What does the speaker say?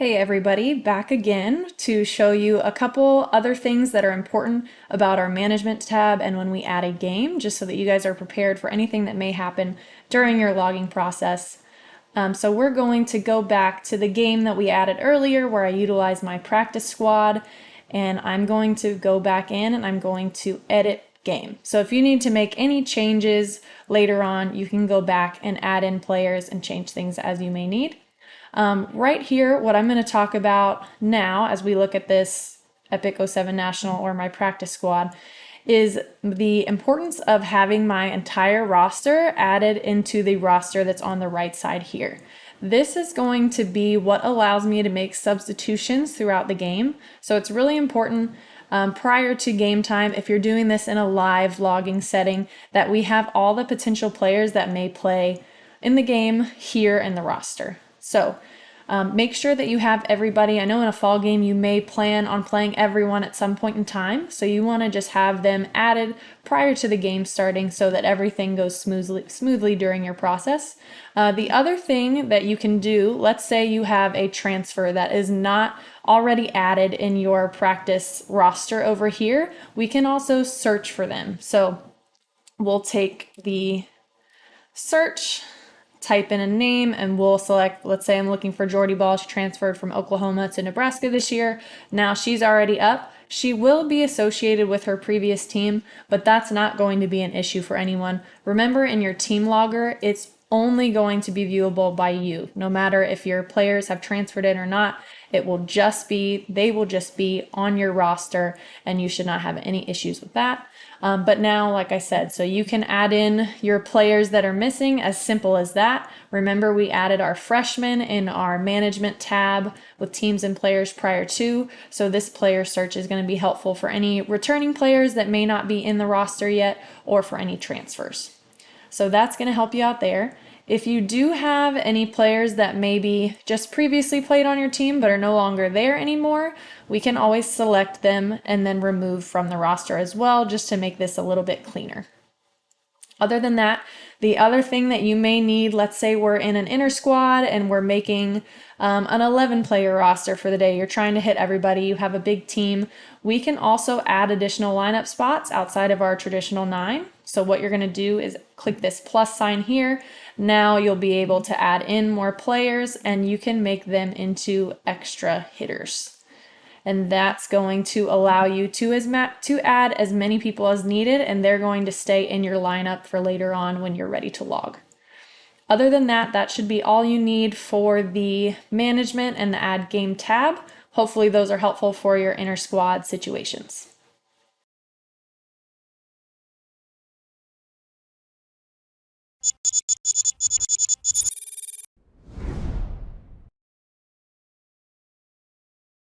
Hey everybody, back again to show you a couple other things that are important about our management tab and when we add a game, just so that you guys are prepared for anything that may happen during your logging process. So we're going to go back to the game that we added earlier where I utilized my practice squad, and I'm going to go back in and I'm going to edit game. So if you need to make any changes later on, you can go back and add in players and change things as you may need. Right here, what I'm going to talk about now as we look at this Epic 07 National or my practice squad is the importance of having my entire roster added into the roster that's on the right side here. This is going to be what allows me to make substitutions throughout the game. So it's really important prior to game time, if you're doing this in a live logging setting, that we have all the potential players that may play in the game here in the roster. So make sure that you have everybody. I know in a fall game you may plan on playing everyone at some point in time, so you want to just have them added prior to the game starting so that everything goes smoothly during your process. The other thing that you can do, let's say you have a transfer that is not already added in your practice roster over here, we can also search for them. So we'll take the search, type in a name, and we'll select, let's say I'm looking for Jordy Ball. She transferred from Oklahoma to Nebraska this year. Now she's already up. She will be associated with her previous team, but that's not going to be an issue for anyone. Remember, in your team logger, it's only going to be viewable by you. No matter if your players have transferred in or not, they will just be on your roster, and you should not have any issues with that. But now, like I said, so you can add in your players that are missing, as simple as that. Remember, we added our freshmen in our management tab with teams and players prior to, so this player search is going to be helpful for any returning players that may not be in the roster yet, or for any transfers. So that's going to help you out there. If you do have any players that maybe just previously played on your team but are no longer there anymore, we can always select them and then remove from the roster as well, just to make this a little bit cleaner. Other than that, the other thing that you may need, let's say we're in an inter squad and we're making an 11-player roster for the day. You're trying to hit everybody. You have a big team. We can also add additional lineup spots outside of our traditional 9. So what you're going to do is click this plus sign here. Now you'll be able to add in more players, and you can make them into extra hitters. And that's going to allow you to add as many people as needed, and they're going to stay in your lineup for later on when you're ready to log. Other than that, that should be all you need for the management and the add game tab. Hopefully those are helpful for your inter squad situations.